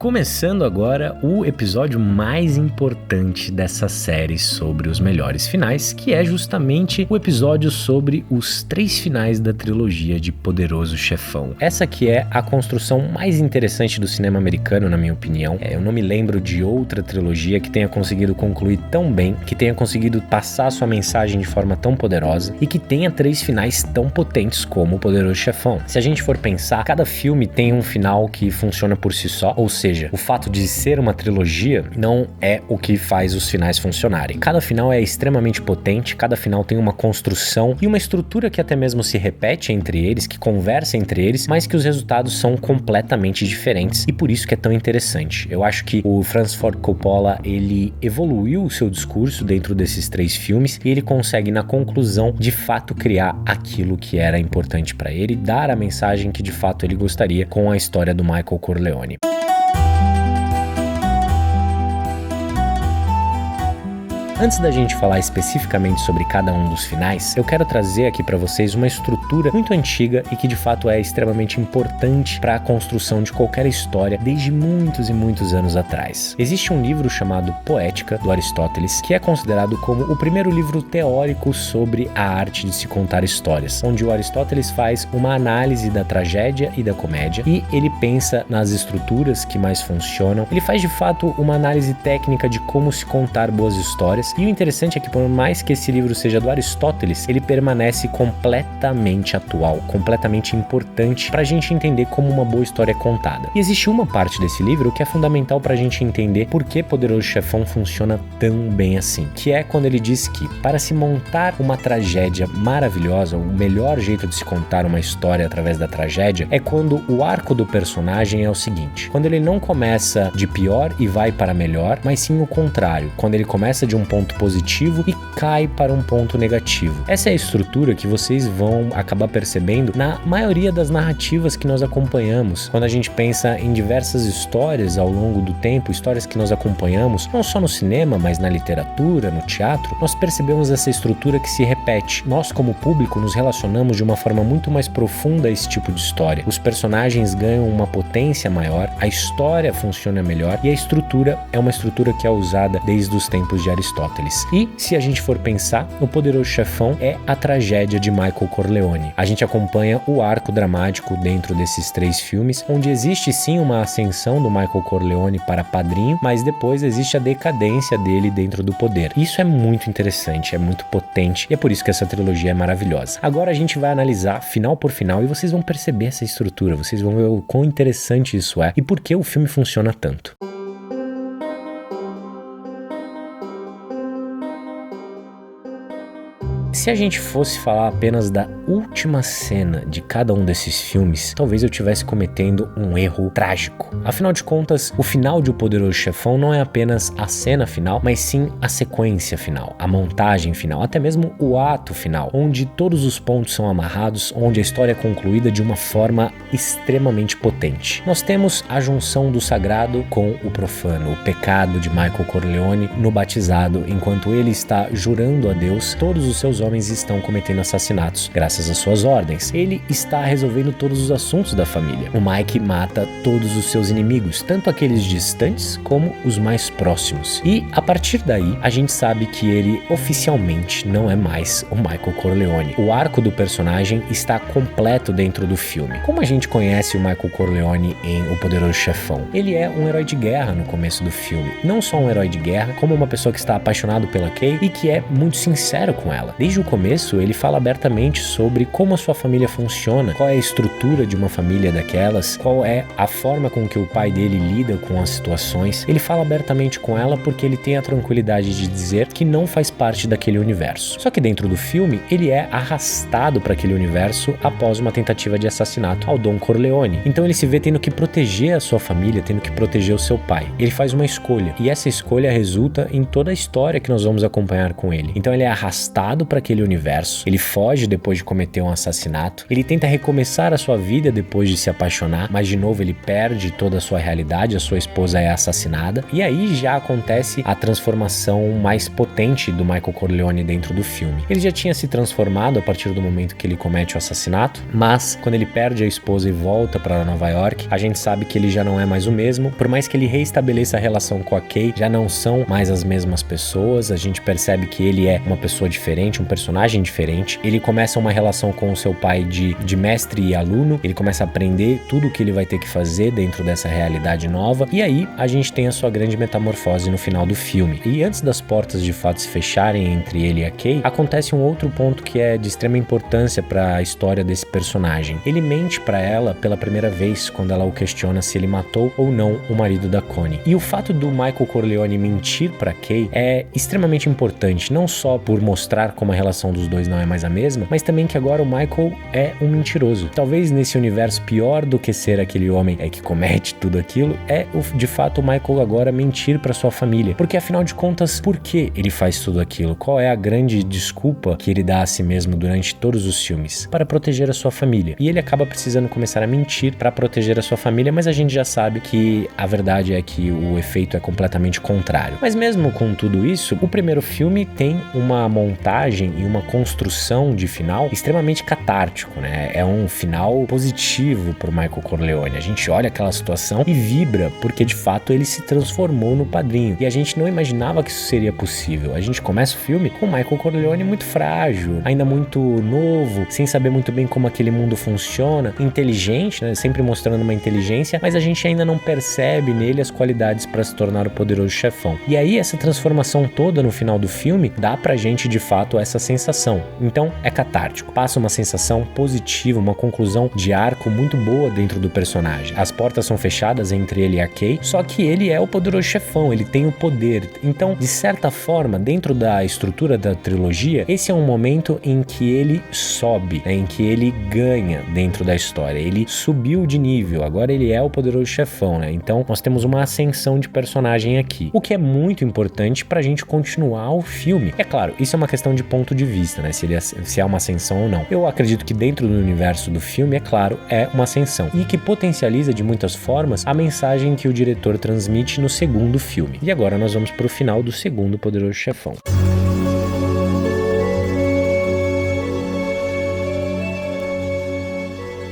Começando agora o episódio mais importante dessa série sobre os melhores finais, que é justamente o episódio sobre os 3 finais da trilogia de Poderoso Chefão. Essa que é a construção mais interessante do cinema americano, na minha opinião. Eu não me lembro de outra trilogia que tenha conseguido concluir tão bem, que tenha conseguido passar sua mensagem de forma tão poderosa e que tenha 3 finais tão potentes como o Poderoso Chefão. Se a gente for pensar, cada filme tem um final que funciona por si só, ou seja, o fato de ser uma trilogia não é o que faz os finais funcionarem. Cada final é extremamente potente, cada final tem uma construção e uma estrutura que até mesmo se repete entre eles, que conversa entre eles, mas que os resultados são completamente diferentes e por isso que é tão interessante. Eu acho que o Francis Ford Coppola, ele evoluiu o seu discurso dentro desses 3 filmes e ele consegue, na conclusão, de fato criar aquilo que era importante para ele, dar a mensagem que de fato ele gostaria com a história do Michael Corleone. Antes da gente falar especificamente sobre cada um dos finais, eu quero trazer aqui para vocês uma estrutura muito antiga e que de fato é extremamente importante para a construção de qualquer história desde muitos e muitos anos atrás. Existe um livro chamado Poética, do Aristóteles, que é considerado como o primeiro livro teórico sobre a arte de se contar histórias, onde o Aristóteles faz uma análise da tragédia e da comédia e ele pensa nas estruturas que mais funcionam. Ele faz de fato uma análise técnica de como se contar boas histórias. E o interessante é que, por mais que esse livro seja do Aristóteles, ele permanece completamente atual, completamente importante pra gente entender como uma boa história é contada. E existe uma parte desse livro que é fundamental pra gente entender por que Poderoso Chefão funciona tão bem assim, que é quando ele diz que, para se montar uma tragédia maravilhosa, o melhor jeito de se contar uma história através da tragédia é quando o arco do personagem é o seguinte: quando ele não começa de pior e vai para melhor, mas sim o contrário, quando ele começa de um ponto positivo e cai para um ponto negativo. Essa é a estrutura que vocês vão acabar percebendo na maioria das narrativas que nós acompanhamos. Quando a gente pensa em diversas histórias ao longo do tempo, histórias que nós acompanhamos, não só no cinema, mas na literatura, no teatro, nós percebemos essa estrutura que se repete. Nós, como público, nos relacionamos de uma forma muito mais profunda a esse tipo de história. Os personagens ganham uma potência maior, a história funciona melhor e a estrutura é uma estrutura que é usada desde os tempos de Aristóteles. E, se a gente for pensar, o Poderoso Chefão é a tragédia de Michael Corleone. A gente acompanha o arco dramático dentro desses 3 filmes, onde existe sim uma ascensão do Michael Corleone para padrinho, mas depois existe a decadência dele dentro do poder. Isso é muito interessante, é muito potente e é por isso que essa trilogia é maravilhosa. Agora a gente vai analisar final por final e vocês vão perceber essa estrutura, vocês vão ver o quão interessante isso é e por que o filme funciona tanto. Se a gente fosse falar apenas da última cena de cada um desses filmes, talvez eu estivesse cometendo um erro trágico. Afinal de contas, o final de O Poderoso Chefão não é apenas a cena final, mas sim a sequência final, a montagem final, até mesmo o ato final, onde todos os pontos são amarrados, onde a história é concluída de uma forma extremamente potente. Nós temos a junção do sagrado com o profano, o pecado de Michael Corleone no batizado, enquanto ele está jurando a Deus, todos os seus homens estão cometendo assassinatos, graças às suas ordens. Ele está resolvendo todos os assuntos da família. O Mike mata todos os seus inimigos, tanto aqueles distantes como os mais próximos. E, a partir daí, a gente sabe que ele oficialmente não é mais o Michael Corleone. O arco do personagem está completo dentro do filme. Como a gente conhece o Michael Corleone em O Poderoso Chefão? Ele é um herói de guerra no começo do filme. Não só um herói de guerra, como uma pessoa que está apaixonado pela Kay e que é muito sincero com ela. Desde o começo, ele fala abertamente sobre como a sua família funciona, qual é a estrutura de uma família daquelas, qual é a forma com que o pai dele lida com as situações. Ele fala abertamente com ela porque ele tem a tranquilidade de dizer que não faz parte daquele universo. Só que dentro do filme, ele é arrastado para aquele universo após uma tentativa de assassinato ao Don Corleone. Então ele se vê tendo que proteger a sua família, tendo que proteger o seu pai. Ele faz uma escolha, e essa escolha resulta em toda a história que nós vamos acompanhar com ele. Então ele é arrastado para aquele daquele universo, ele foge depois de cometer um assassinato, ele tenta recomeçar a sua vida depois de se apaixonar, mas de novo ele perde toda a sua realidade, a sua esposa é assassinada, e aí já acontece a transformação mais potente do Michael Corleone dentro do filme. Ele já tinha se transformado a partir do momento que ele comete o assassinato, mas quando ele perde a esposa e volta para Nova York, a gente sabe que ele já não é mais o mesmo, por mais que ele reestabeleça a relação com a Kay, já não são mais as mesmas pessoas, a gente percebe que ele é uma pessoa diferente, um personagem diferente, ele começa uma relação com o seu pai de mestre e aluno, ele começa a aprender tudo o que ele vai ter que fazer dentro dessa realidade nova, e aí a gente tem a sua grande metamorfose no final do filme. E antes das portas de fato se fecharem entre ele e a Kay, acontece um outro ponto que é de extrema importância para a história desse personagem. Ele mente para ela pela primeira vez quando ela o questiona se ele matou ou não o marido da Connie. E o fato do Michael Corleone mentir para Kay é extremamente importante, não só por mostrar como a relação dos dois não é mais a mesma, mas também que agora o Michael é um mentiroso. Talvez nesse universo pior do que ser aquele homem que comete tudo aquilo, de fato o Michael agora mentir para sua família. Porque afinal de contas, por que ele faz tudo aquilo? Qual é a grande desculpa que ele dá a si mesmo durante todos os filmes? Para proteger a sua família. E ele acaba precisando começar a mentir para proteger a sua família, mas a gente já sabe que a verdade é que o efeito é completamente contrário. Mas mesmo com tudo isso, o primeiro filme tem uma montagem e uma construção de final extremamente catártico, né? É um final positivo pro Michael Corleone. A gente olha aquela situação e vibra, porque de fato ele se transformou no padrinho. E a gente não imaginava que isso seria possível. A gente começa o filme com o Michael Corleone muito frágil, ainda muito novo, sem saber muito bem como aquele mundo funciona, inteligente, né? Sempre mostrando uma inteligência, mas a gente ainda não percebe nele as qualidades para se tornar o poderoso chefão. E aí essa transformação toda no final do filme dá pra gente de fato essa sensação. Então é catártico, passa uma sensação positiva, uma conclusão de arco muito boa dentro do personagem. As portas são fechadas entre ele e a Kay, só que ele é o poderoso chefão, ele tem o poder. Então, de certa forma, dentro da estrutura da trilogia, esse é um momento em que ele sobe, né, em que ele ganha dentro da história. Ele subiu de nível, agora ele é o poderoso chefão, né? Então, nós temos uma ascensão de personagem aqui, o que é muito importante pra gente continuar o filme. É claro, isso é uma questão de ponto de vista, né? Se é uma ascensão ou não. Eu acredito que dentro do universo do filme, é claro, é uma ascensão e que potencializa de muitas formas a mensagem que o diretor transmite no segundo filme. E agora nós vamos pro final do segundo Poderoso Chefão.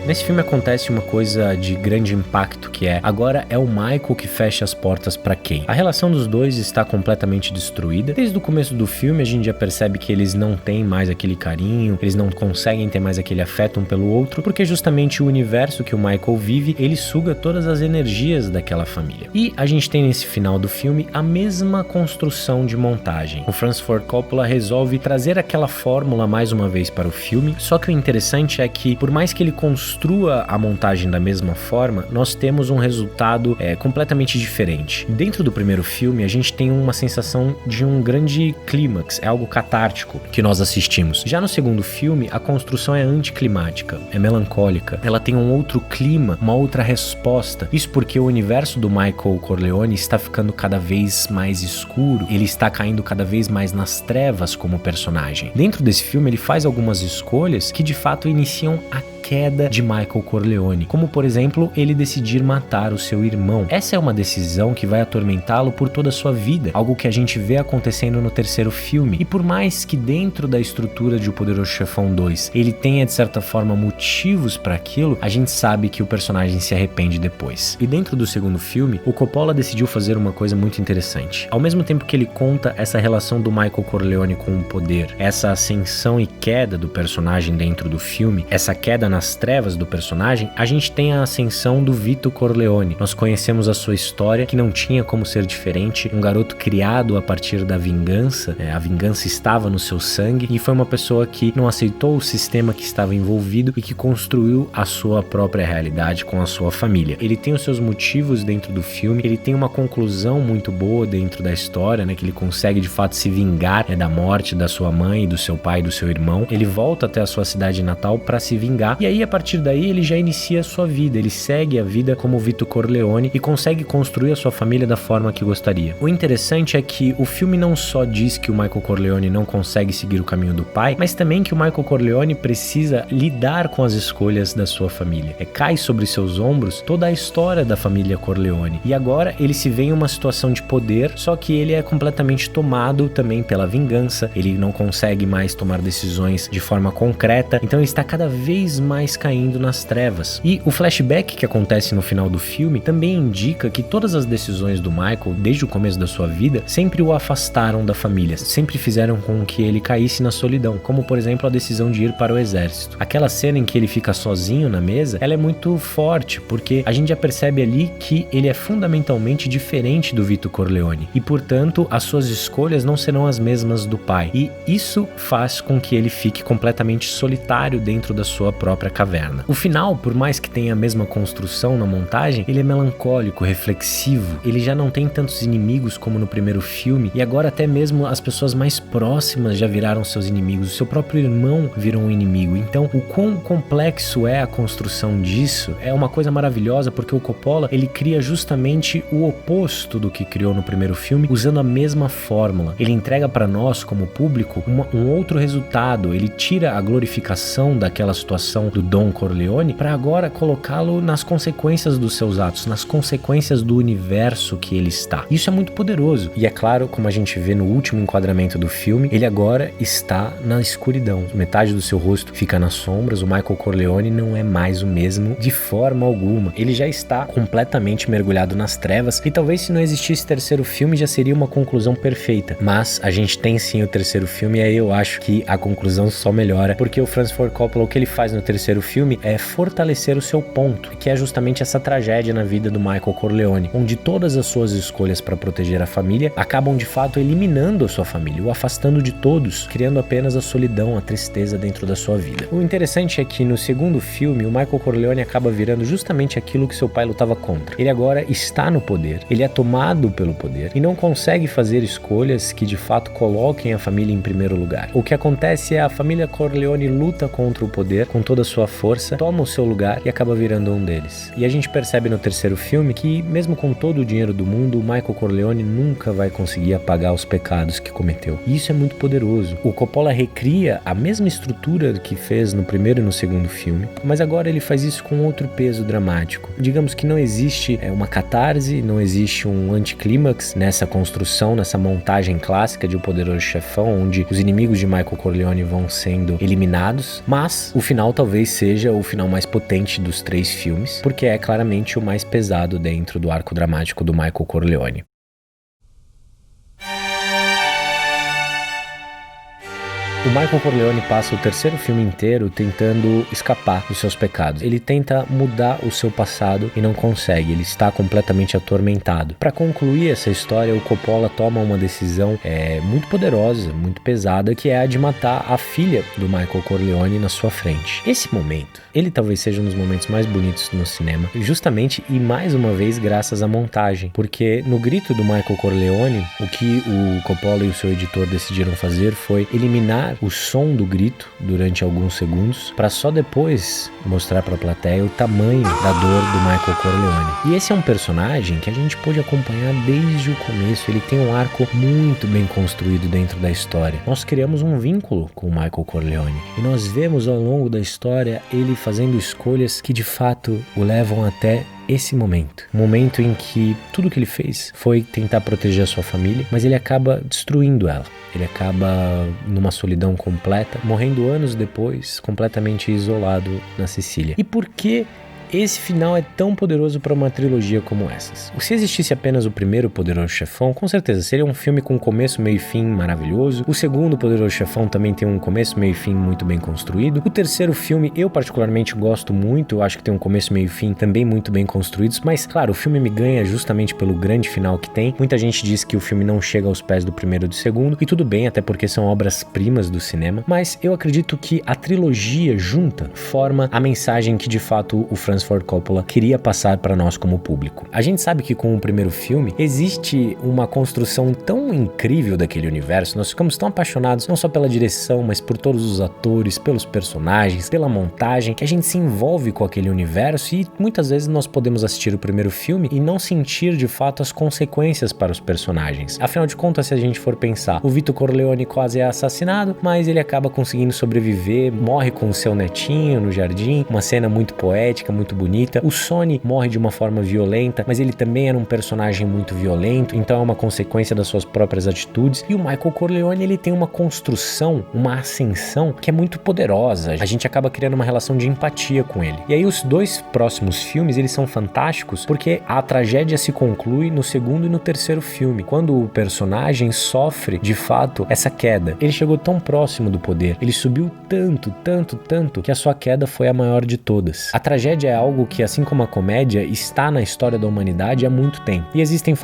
Nesse filme acontece uma coisa de grande impacto, que agora é o Michael que fecha as portas pra Kay. A relação dos dois está completamente destruída. Desde o começo do filme a gente já percebe que eles não têm mais aquele carinho, eles não conseguem ter mais aquele afeto um pelo outro, porque justamente o universo que o Michael vive, ele suga todas as energias daquela família. E a gente tem nesse final do filme a mesma construção de montagem. O Francis Ford Coppola resolve trazer aquela fórmula mais uma vez para o filme, só que o interessante é que, por mais que ele construa a montagem da mesma forma, nós temos um resultado completamente diferente. Dentro do primeiro filme, a gente tem uma sensação de um grande clímax, é algo catártico que nós assistimos. Já no segundo filme, a construção é anticlimática, é melancólica, ela tem um outro clima, uma outra resposta. Isso porque o universo do Michael Corleone está ficando cada vez mais escuro, ele está caindo cada vez mais nas trevas como personagem. Dentro desse filme, ele faz algumas escolhas que de fato iniciam a queda de Michael Corleone, como por exemplo, ele decidir matar o seu irmão. Essa é uma decisão que vai atormentá-lo por toda a sua vida, algo que a gente vê acontecendo no terceiro filme. E por mais que dentro da estrutura de O Poderoso Chefão 2 ele tenha de certa forma motivos para aquilo, a gente sabe que o personagem se arrepende depois. E dentro do segundo filme, o Coppola decidiu fazer uma coisa muito interessante. Ao mesmo tempo que ele conta essa relação do Michael Corleone com o poder, essa ascensão e queda do personagem dentro do filme, essa queda nas trevas do personagem, a gente tem a ascensão do Vito Corleone. Nós conhecemos a sua história, que não tinha como ser diferente, um garoto criado a partir da vingança, a vingança estava no seu sangue, e foi uma pessoa que não aceitou o sistema que estava envolvido e que construiu a sua própria realidade com a sua família. Ele tem os seus motivos dentro do filme, ele tem uma conclusão muito boa dentro da história, né, que ele consegue de fato se vingar da morte da sua mãe, do seu pai e do seu irmão. Ele volta até a sua cidade natal para se vingar, E aí, a partir daí, ele já inicia a sua vida, ele segue a vida como Vito Corleone e consegue construir a sua família da forma que gostaria. O interessante é que o filme não só diz que o Michael Corleone não consegue seguir o caminho do pai, mas também que o Michael Corleone precisa lidar com as escolhas da sua família. Cai sobre seus ombros toda a história da família Corleone. E agora ele se vê em uma situação de poder, só que ele é completamente tomado também pela vingança, ele não consegue mais tomar decisões de forma concreta, então ele está cada vez mais caindo nas trevas. E o flashback que acontece no final do filme também indica que todas as decisões do Michael, desde o começo da sua vida, sempre o afastaram da família, sempre fizeram com que ele caísse na solidão, como por exemplo a decisão de ir para o exército. Aquela cena em que ele fica sozinho na mesa, ela é muito forte, porque a gente já percebe ali que ele é fundamentalmente diferente do Vito Corleone, e portanto as suas escolhas não serão as mesmas do pai, e isso faz com que ele fique completamente solitário dentro da sua própria caverna. O final, por mais que tenha a mesma construção na montagem, ele é melancólico, reflexivo, ele já não tem tantos inimigos como no primeiro filme, e agora até mesmo as pessoas mais próximas já viraram seus inimigos, o seu próprio irmão virou um inimigo. Então o quão complexo é a construção disso é uma coisa maravilhosa, porque o Coppola, ele cria justamente o oposto do que criou no primeiro filme, usando a mesma fórmula. Ele entrega para nós, como público, um outro resultado, ele tira a glorificação daquela situação do Don Corleone para agora colocá-lo nas consequências dos seus atos, nas consequências do universo que ele está. Isso é muito poderoso. E é claro, como a gente vê no último enquadramento do filme, ele agora está na escuridão. Metade do seu rosto fica nas sombras, o Michael Corleone não é mais o mesmo de forma alguma. Ele já está completamente mergulhado nas trevas, e talvez se não existisse terceiro filme já seria uma conclusão perfeita. Mas a gente tem sim o terceiro filme, e aí eu acho que a conclusão só melhora, porque o Francis Ford Coppola, o que ele faz no terceiro filme é fortalecer o seu ponto, que é justamente essa tragédia na vida do Michael Corleone, onde todas as suas escolhas para proteger a família acabam de fato eliminando a sua família, o afastando de todos, criando apenas a solidão, a tristeza dentro da sua vida. O interessante é que no segundo filme, o Michael Corleone acaba virando justamente aquilo que seu pai lutava contra. Ele agora está no poder, ele é tomado pelo poder e não consegue fazer escolhas que de fato coloquem a família em primeiro lugar. O que acontece é a família Corleone luta contra o poder com toda a sua força, toma o seu lugar e acaba virando um deles. E a gente percebe no terceiro filme que, mesmo com todo o dinheiro do mundo, o Michael Corleone nunca vai conseguir apagar os pecados que cometeu. E isso é muito poderoso. O Coppola recria a mesma estrutura que fez no primeiro e no segundo filme, mas agora ele faz isso com outro peso dramático. Digamos que não existe uma catarse, não existe um anticlímax nessa construção, nessa montagem clássica de O Poderoso Chefão, onde os inimigos de Michael Corleone vão sendo eliminados, mas o final talvez seja o final mais potente dos três filmes, porque é claramente o mais pesado dentro do arco dramático do Michael Corleone. O Michael Corleone passa o terceiro filme inteiro tentando escapar dos seus pecados. Ele tenta mudar o seu passado e não consegue, ele está completamente atormentado. Para concluir essa história, o Coppola toma uma decisão muito poderosa, muito pesada, que é a de matar a filha do Michael Corleone na sua frente. Esse momento, ele talvez seja um dos momentos mais bonitos no cinema, justamente e mais uma vez graças à montagem, porque no grito do Michael Corleone, o que o Coppola e o seu editor decidiram fazer foi eliminar o som do grito durante alguns segundos, para só depois mostrar para a plateia o tamanho da dor do Michael Corleone. E esse é um personagem que a gente pôde acompanhar desde o começo, ele tem um arco muito bem construído dentro da história. Nós criamos um vínculo com o Michael Corleone, e nós vemos ao longo da história ele fazendo escolhas que de fato o levam até esse momento. Um momento em que tudo que ele fez foi tentar proteger a sua família, mas ele acaba destruindo ela. Ele acaba numa solidão completa, morrendo anos depois, completamente isolado na Sicília. E por que esse final é tão poderoso para uma trilogia como essas? Se existisse apenas o primeiro Poderoso Chefão, com certeza seria um filme com começo, meio e fim maravilhoso. O segundo Poderoso Chefão também tem um começo, meio e fim muito bem construído. O terceiro filme eu particularmente gosto muito, eu acho que tem um começo, meio e fim também muito bem construídos, mas claro, o filme me ganha justamente pelo grande final que tem. Muita gente diz que o filme não chega aos pés do primeiro e do segundo, e tudo bem, até porque são obras-primas do cinema, mas eu acredito que a trilogia junta forma a mensagem que de fato o Francis Francis Ford Coppola queria passar para nós como público. A gente sabe que com o primeiro filme existe uma construção tão incrível daquele universo, nós ficamos tão apaixonados não só pela direção, mas por todos os atores, pelos personagens, pela montagem, que a gente se envolve com aquele universo e muitas vezes nós podemos assistir o primeiro filme e não sentir de fato as consequências para os personagens. Afinal de contas, se a gente for pensar, o Vito Corleone quase é assassinado, mas ele acaba conseguindo sobreviver, morre com o seu netinho no jardim, uma cena muito poética, muito bonita. O Sonny morre de uma forma violenta, mas ele também era um personagem muito violento, então é uma consequência das suas próprias atitudes. E o Michael Corleone, ele tem uma construção, uma ascensão que é muito poderosa. A gente acaba criando uma relação de empatia com ele. E aí os dois próximos filmes, eles são fantásticos porque a tragédia se conclui no segundo e no terceiro filme, quando o personagem sofre, de fato, essa queda. Ele chegou tão próximo do poder, ele subiu tanto, que a sua queda foi a maior de todas. A tragédia é algo que, assim como a comédia, está na história da humanidade há muito tempo. E existem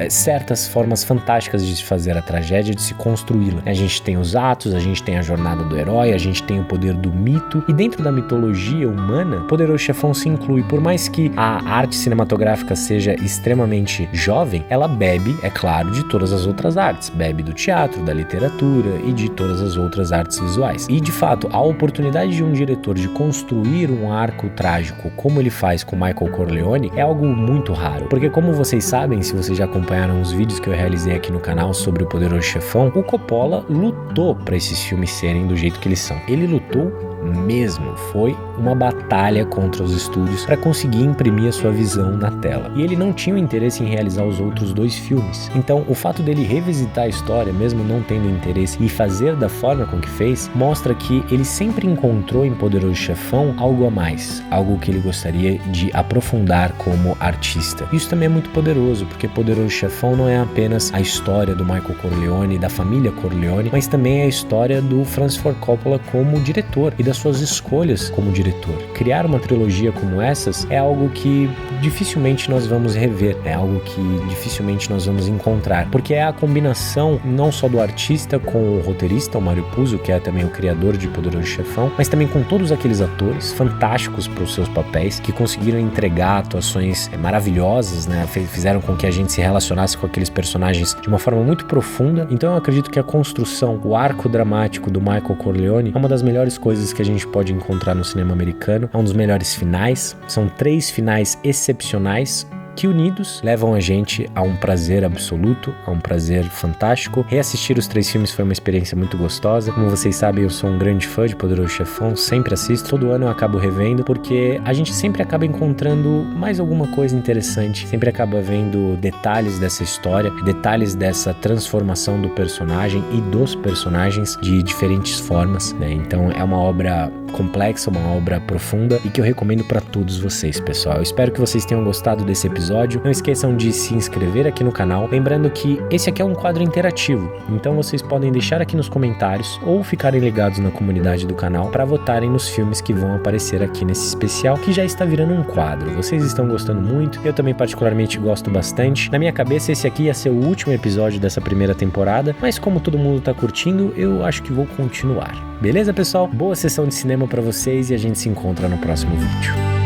certas formas fantásticas de se fazer a tragédia, de se construí-la. A gente tem os atos, a gente tem a jornada do herói, a gente tem o poder do mito, e dentro da mitologia humana, Poderoso Chefão se inclui. Por mais que a arte cinematográfica seja extremamente jovem, ela bebe, é claro, de todas as outras artes. Bebe do teatro, da literatura e de todas as outras artes visuais. E, de fato, a oportunidade de um diretor de construir um arco trágico como ele faz com Michael Corleone é algo muito raro. Porque, como vocês sabem, se vocês já acompanharam os vídeos que eu realizei aqui no canal sobre o Poderoso Chefão, o Coppola lutou para esses filmes serem do jeito que eles são. Ele lutou mesmo, foi uma batalha contra os estúdios para conseguir imprimir a sua visão na tela. E ele não tinha o interesse em realizar os outros dois filmes. Então, o fato dele revisitar a história, mesmo não tendo interesse, e fazer da forma com que fez, mostra que ele sempre encontrou em Poderoso Chefão algo a mais, algo que ele gostaria de aprofundar como artista. Isso também é muito poderoso, porque Poderoso Chefão não é apenas a história do Michael Corleone, da família Corleone, mas também é a história do Francis Ford Coppola como diretor e das suas escolhas como diretor. Criar uma trilogia como essas é algo que dificilmente nós vamos rever, é algo que dificilmente nós vamos encontrar, porque é a combinação não só do artista com o roteirista, o Mario Puzo, que é também o criador de Poderoso Chefão, mas também com todos aqueles atores fantásticos para os seus papéis, que conseguiram entregar atuações maravilhosas, né? Fizeram com que a gente se relacionasse com aqueles personagens de uma forma muito profunda. Então eu acredito que a construção, o arco dramático do Michael Corleone é uma das melhores coisas que a gente pode encontrar no cinema americano, é um dos melhores finais, são 3 finais excepcionais que unidos levam a gente a um prazer absoluto, a um prazer fantástico. Reassistir os 3 filmes foi uma experiência muito gostosa. Como vocês sabem, eu sou um grande fã de Poderoso Chefão, sempre assisto, todo ano eu acabo revendo, porque a gente sempre acaba encontrando mais alguma coisa interessante, sempre acaba vendo detalhes dessa história, detalhes dessa transformação do personagem e dos personagens de diferentes formas, né? Então é uma obra complexa, uma obra profunda e que eu recomendo para todos vocês, pessoal. Eu espero que vocês tenham gostado desse episódio. Não esqueçam de se inscrever aqui no canal, lembrando que esse aqui é um quadro interativo, então vocês podem deixar aqui nos comentários ou ficarem ligados na comunidade do canal para votarem nos filmes que vão aparecer aqui nesse especial, que já está virando um quadro. Vocês estão gostando muito, eu também particularmente gosto bastante. Na minha cabeça esse aqui ia ser o último episódio dessa primeira temporada, mas como todo mundo tá curtindo, eu acho que vou continuar. Beleza, pessoal? Boa sessão de cinema para vocês e a gente se encontra no próximo vídeo.